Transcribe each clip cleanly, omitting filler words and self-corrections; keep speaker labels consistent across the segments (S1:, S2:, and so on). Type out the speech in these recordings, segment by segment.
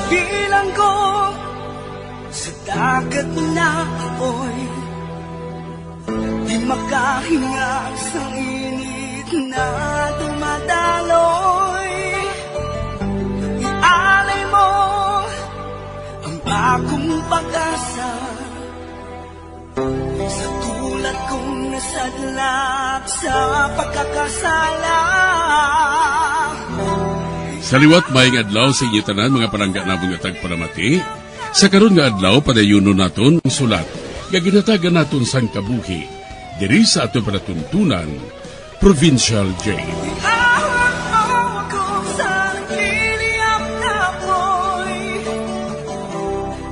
S1: bilang ko sa dagat na apoy, di makahinga sa init na dumadaloy. Ialay mo ang akong pag-asa sa tulad kong nasadlak sa pagkakasala.
S2: Sa liwat maing adlaw sa inyo tanan mga palangga na mga tagpalamati, sa karon nga adlaw padayuno naton ang sulat nga ginatagan naton sang kabuhi diri sa aton panatuntunan Provincial Jail.
S1: Ihawak mo ako sa nagliliyap na apoy,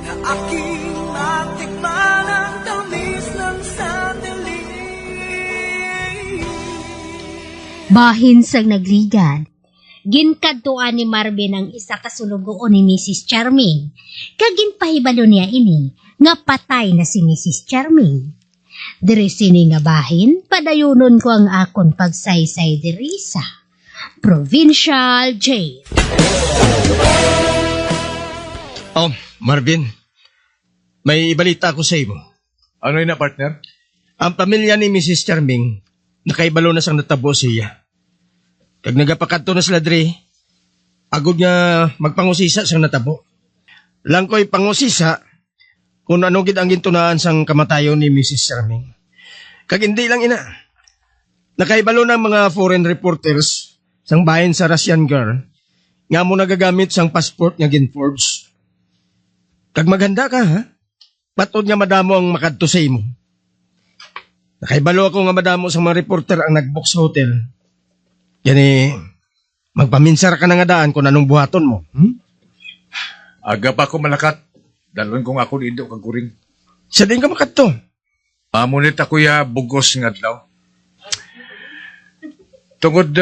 S1: na aking matikman ang tamis ng sandali.
S3: Bahin sang nagligan, ginkadtuan ni Marvin ang isa ka sulugoon ni Mrs. Charming. Kag ginpahibalo niya ini nga patay na si Mrs. Charming. Diri sini nga bahin, padayunon ko ang akon pagsaysay diri sa Provincial Jail.
S4: Oh, Marvin. May ibalita ko sa imo.
S5: Ano yun na, partner?
S4: Ang pamilya ni Mrs. Charming, nakaibalo na sang natabo siya. Kag nagapakadto na sila diri, agod nga magpangusisa sang natabo. Lang ko'y pangusisa kung ano gid ang gintunaan sang kamatayon ni Mrs. Charming. Kag hindi lang ina. Nakaibalo ng mga foreign reporters sang bahin sa Russian girl nga mo nagagamit sang passport nga gin-forge. Kag maganda ka, ha? Patod nga madamo ang makadto sa imo. Nakaibalo ako nga madamo sa mga reporter ang nag-book sa hotel. Yani, magpaminsar ka na nga daan kung anong buhaton mo.
S5: Aga pa ako malakat. Dalon kong ako dito kaguring.
S4: Sa din ka makadto.
S5: Amunit ako ya bugos nga adlaw. Tungod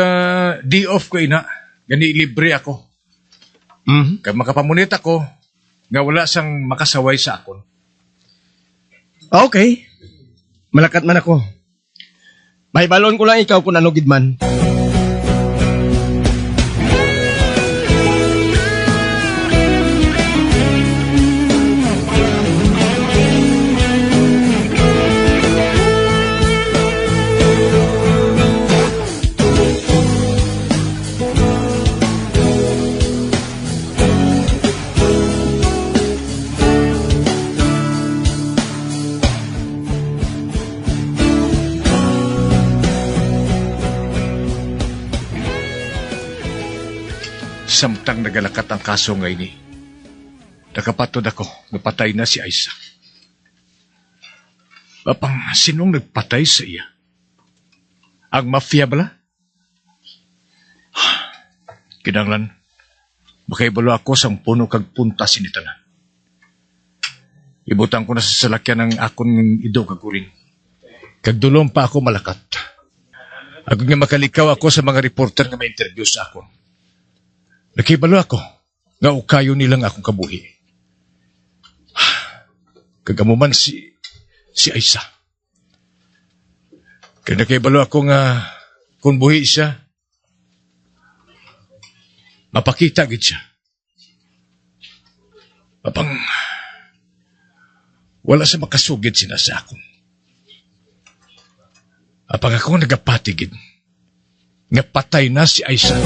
S5: day off ko ina. Gani libre ako. Kaya makapamunit ako nga wala sang makasaway sa akon.
S4: Okay. Malakat man ako. May balon ko lang ikaw kung ano gidman.
S5: Samtang nagalakat ang kaso ngayon nakapatod ako, napatay na si Aiza. Apang, sinong nagpatay sa iya? Ang mafia bala? Kinanglan, makaibalo ako sa puno kag punta sinitanan. Ibutang ko na sa salakyan ng akong ido kaguring. Kagdulong pa ako malakat. Agad nga makalikaw ako sa mga reporter nga may interview sa akon. Nakibalo ako, nga ukayo nilang akong kabuhi. Kagamuman si Aiza. Kaya nakibalo ako nga kung buhi siya, mapakita gid siya. Apang, wala sa makasugid sina sa akon. Apang ako nagapatigid, nga patay na si Aiza.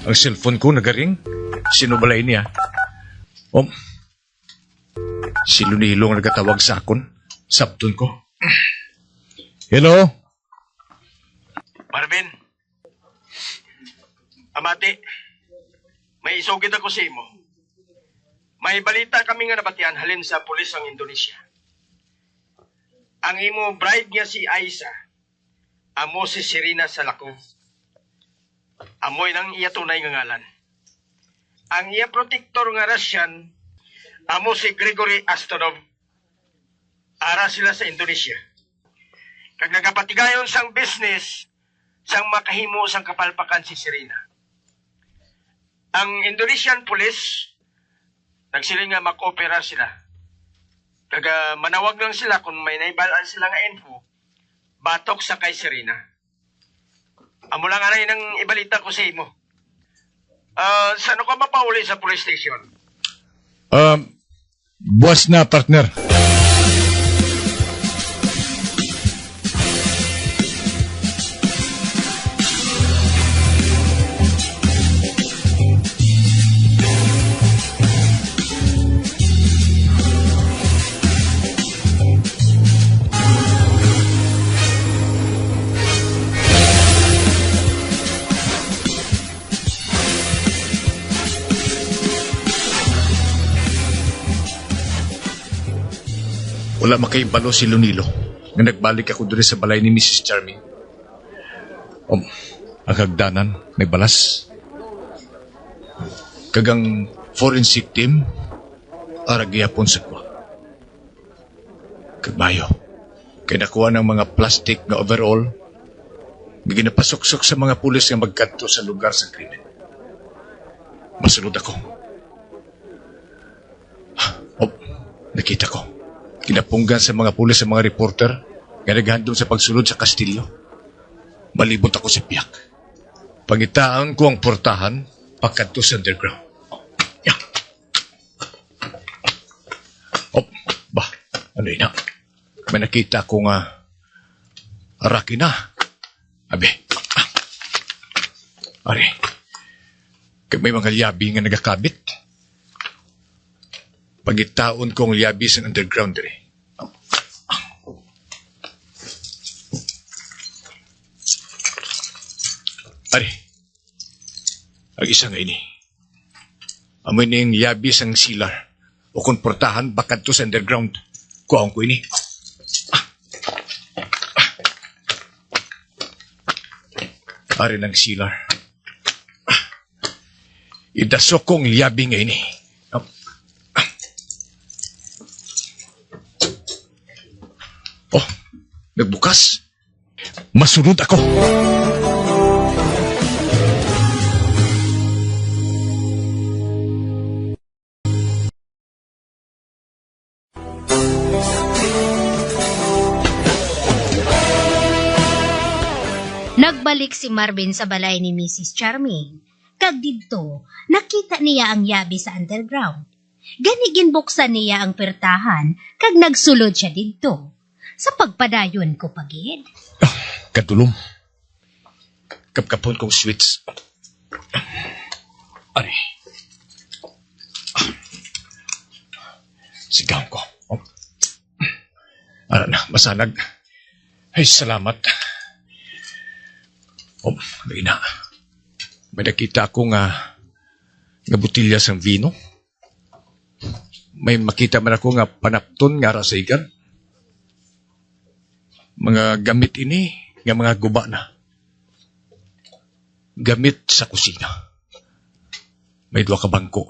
S5: Ang cellphone ko nagaring. Sino balay niya? Si Lunilo ang nagkatawag sa akon. Sabton ko. Hello?
S4: Marvin. Amati. May isugid ako sa imo. May balita kami nga nabatian halin sa pulis ng Indonesia. Ang imo bride niya si Aiza. Amo si Serena Salako. Amoy ng iya tunay nga ngalan. Ang iya protektor nga Russian, amo si Grigory Astonov. Ara sila sa Indonesia. Kag nagapatigayon sang business, sang makahimo sang kapalpakan si Serena. Ang Indonesian police, nagsiling nga makooperar sila. Kag manawag lang sila kung may naibalaan sila nga info, batok sa kay Serena. Amo lang anay nang ibalita ko sa imo. Saan ka mapauli sa police station?
S5: Buwas na, partner. Wala makaibalo si Lunilo nga nagbalik ako doon sa balay ni Mrs. Charming. Ang hagdanan, may balas. Kagang forensic team, aragyapon sa kwa. Kagbayo, kaya nakuha ng mga plastic na overall, may ginapasuksok sa mga pulis nga magkanto sa lugar sa krimen. Masunod ako. Nakita ko. Kinapunggan sa mga pulis sa mga reporter nga naghandom sa pagsulod sa Kastilyo. Malibot ako sa piyak. Pangitaan ko ang portahan pagkanto sa underground. Yeah. Ano yun na? May nakita ko nga araki na. Ari, may mga liyabi nga nagakabit. Pagitaon kong liyabi sa underground rin. Ari, ang isa nga ini. Amoy na yung liyabi sang silar o kung portahan bakad to sa underground. Kuhaon ko ini. Ari ng silar. Idasok kong liyabi nga ini. Nagbukas. Masunod ako.
S3: Nagbalik si Marvin sa balay ni Mrs. Charming. Kag didto, nakita niya ang yabi sa underground. Gani ginbuksan niya ang pertahan kag nagsulod siya didto. Sa pagpadayon ko pagid.
S5: Katulong. Kapkapon kong sweets. Ari. Sigaw ko. Ara na, masanag. Ay, salamat. May nakita ko nga butilya sang vino. May makita man ako nga panapton nga rasigan. Mga gamit ini, nga mga guba na. Gamit sa kusina. May dua ka bangko.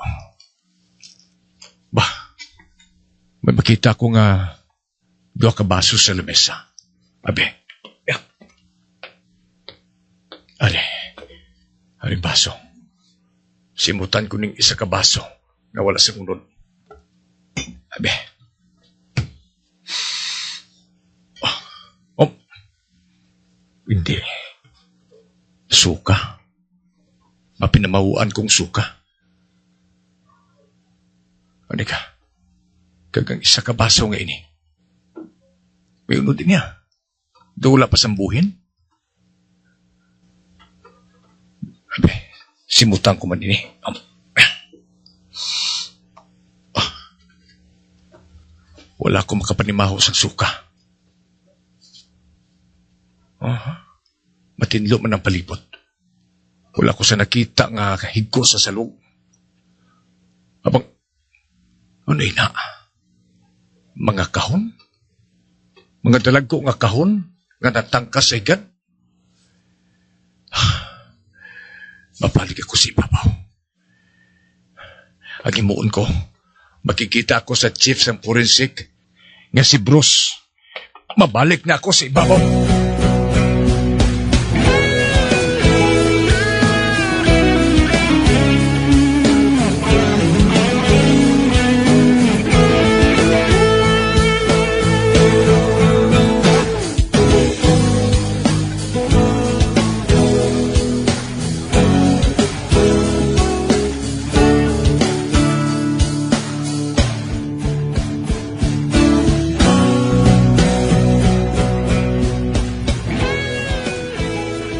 S5: May makita ko nga dua ka baso sa lamesa. Ari baso. Simutan ko ning isa ka baso nga wala sa unod. Hindi. Suka. Mapinamawaan kong suka. Ano ka? Kagang isa ka baso nga ini. May unod din niya. Dula pa sambuhin. Simutan ko man ini. Wala ko makapanimaho sa suka. Matinlo man ang palibot. Wala ko sa nakita nga higko sa salog. Ano ina? Mga kahon? Mga dalagko nga kahon nga natangkas sa igan? mabalik ako sa ibabaw. Ang imuon ko, makikita ako sa chief ng forensic nga si Bruce. Mabalik na ako sa ibabaw.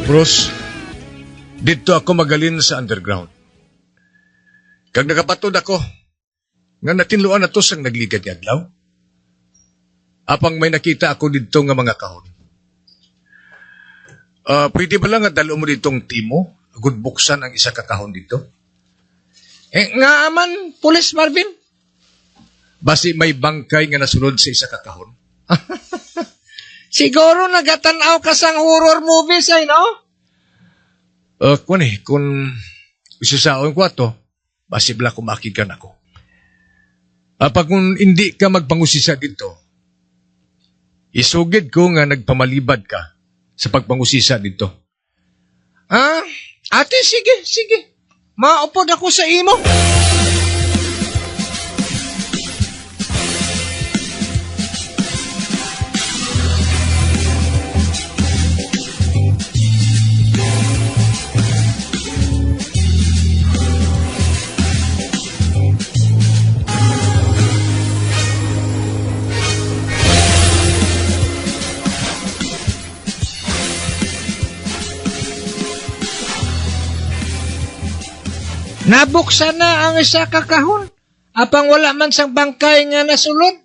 S5: Bruce, dito ako magalin sa underground. Kag nakapatod ako, nga natinluan na to sang nagligad nga adlaw. Apang may nakita ako dito nga mga kahon. Pwede ba lang nga dalo mo ditong timo? Agud buksan ang isa ka kahon dito? Nga aman, Pulis Marvin. Basi may bangkay nga nasunod sa isa ka kahon.
S6: Siguro nagatanaw ka sang horror movies ay, no?
S5: Kung isasaon ko ato, basi bala kumakigan ako. Pag kung hindi ka magpangusisa dito, isugid ko nga nagpamalibad ka sa pagpangusisa dito.
S6: Ate, sige. Maupod ako sa imo. Nabuksan na ang isa ka kahon. Apang wala man sang bangkay nga nasulod.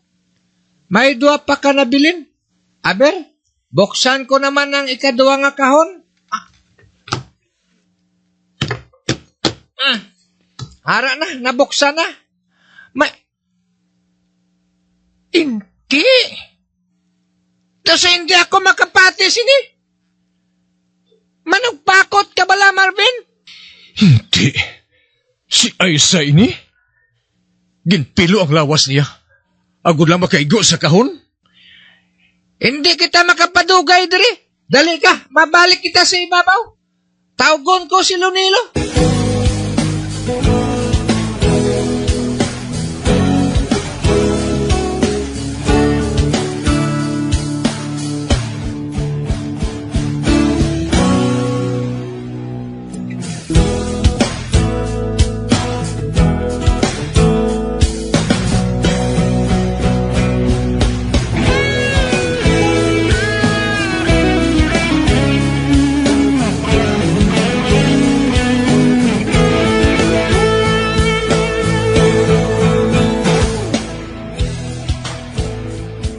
S6: May dua pa ka nabilin. Aber, buksan ko naman ang ikaduwa nga kahon. Hara na, nabuksan na. Hindi. Kasi hindi ako makapati sini. Manugpakot ka bala, Marvin?
S5: Hindi. Si Aisa ini? Ginpilo ang lawas niya. Agud lang makaigo sa kahon?
S6: Hindi kita makapadugay diri. Dali ka, mabalik kita sa ibabaw. Tawgon ko si Lunilo.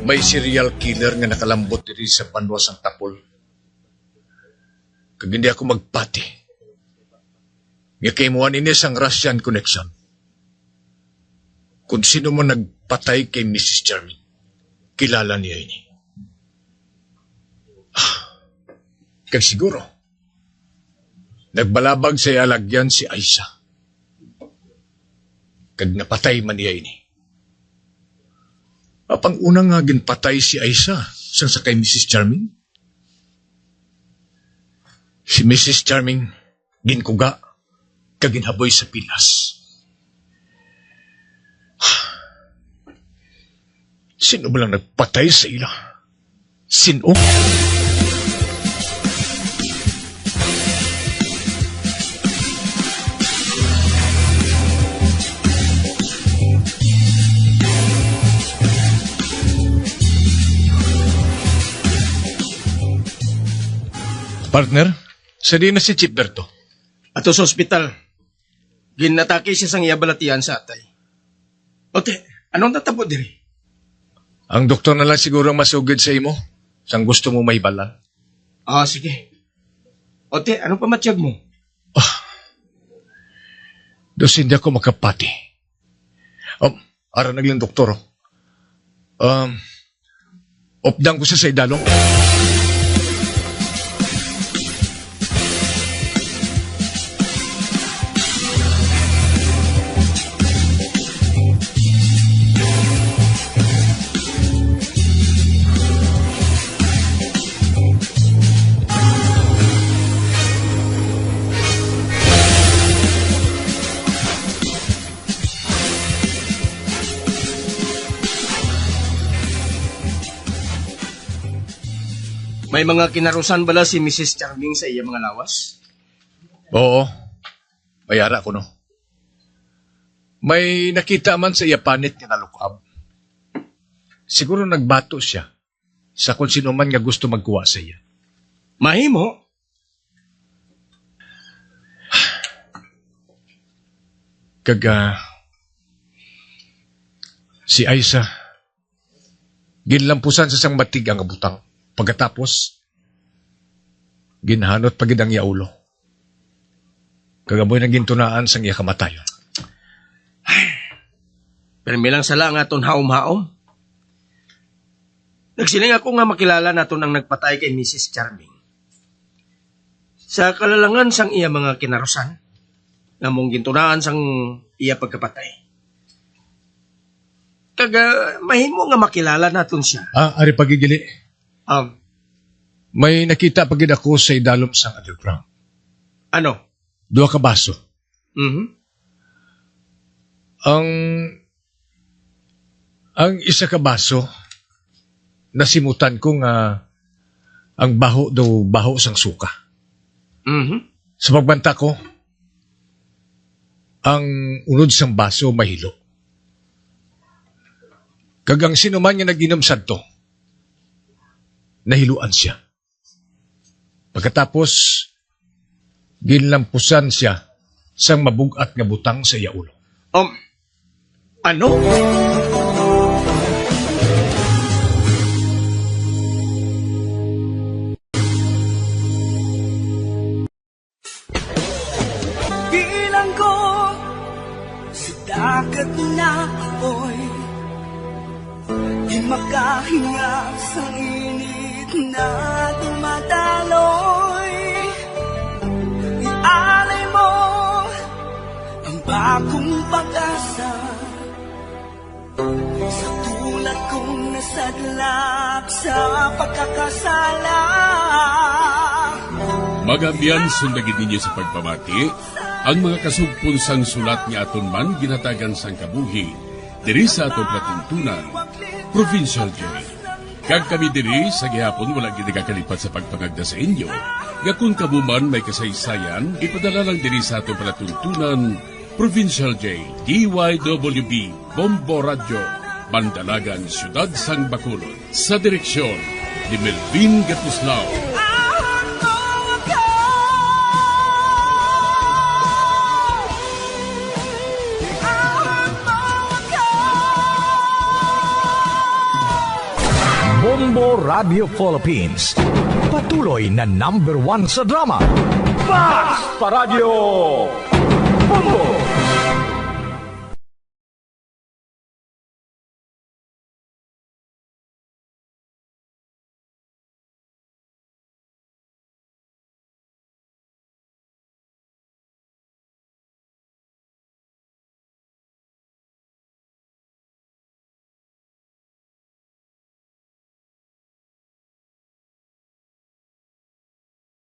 S5: May serial killer nga nakalambot diri sa banwas ang tapol. Kag hindi ako magpati. Nga kaimuan ini sang Russian connection. Kung sino man nagpatay kay Mrs. Charming, kilala niya ini. Kag siguro, nagbalabag sa alagyan si Aisa. Kag napatay man niya ini. Apang unang nga ginpatay si Aisa sang sa kay Mrs. Charming. Si Mrs. Charming ginkuga kag ginhaboy sa pilas. Sino ba lang nagpatay sa ila? Sino? Partner, sa di na si Chief Berto.
S4: Ato sa ospital. Ginatake siya sang iyabalatian sa atay. Ote, anong natabo diri?
S5: Ang doktor na lang siguro ang masugid sa imo. Sang gusto mo may balan.
S4: Sige. Ote, anong pamatyag mo?
S5: Dos hindi ako makapati. Ara naglang doktor. Opdang ko sa idalong.
S4: May mga kinarusan bala si Mrs. Charming sa iya mga lawas?
S5: Oo. Mayara ko, no? May nakita man sa iya panit nga nalukab. Siguro nagbato siya sa kung sino man nga gusto magkuha sa iya.
S4: Mahimo.
S5: Kaga si Aisa ginlampusan sa sang matig ang butang. Pagkatapos ginhanot pagid ang iya ulo. Kagaboy nang gintunaan sang iya kamatayon.
S4: Pero milang sala nga aton haom-haom. Nagsiling ako nga makilala naton ang nagpatay kay Mrs. Charming. Sa kalalangan sang iya mga kinarusan, nga mong gintunaan sang iya pagkapatay. Kaga mahimo nga makilala naton siya.
S5: Ari pagigili. May nakita pagid ako sa idalom sang underground.
S4: Ano?
S5: 2 ka baso. Ang isa ka baso, nasimutan ko nga ang baho daw baho sang suka. Sa pagbanta ko, ang unod sang baso mahilo. Kagang sino man nga nag-inom sadto, nahiluan siya. Pagkatapos, ginlampusan siya sang mabugat nga butang sa iya ulo.
S4: Ano?
S1: Bilang ko sa dagat na apoy, di makahinga sa init na dumadaloy. Ialay mo ang bagong pag-asa sa tulad kong nasadlak sa pagkakasala.
S2: Magabiyan sundagin ninyo sa pagpamati, ang mga kasugpon sang sulat ni aton man ginatagan sang kabuhi, diri sa atong platuntunan, Provincial Joy. Kag kami diri sa gihapon wala ginagakalipat sa pagpangagda sa inyo. Gakun kabuman may kasaysayan, ipadala lang diri sa atong platuntunan, Provincial J, DYWB, Bombo Radio, Bandalagan, Siyudad Sang Bacolod. Sa direksyon ni Melvin Gatuslao.
S7: Bombo Radio Philippines. Patuloy na #1 sa drama. Basta Radio Bombo!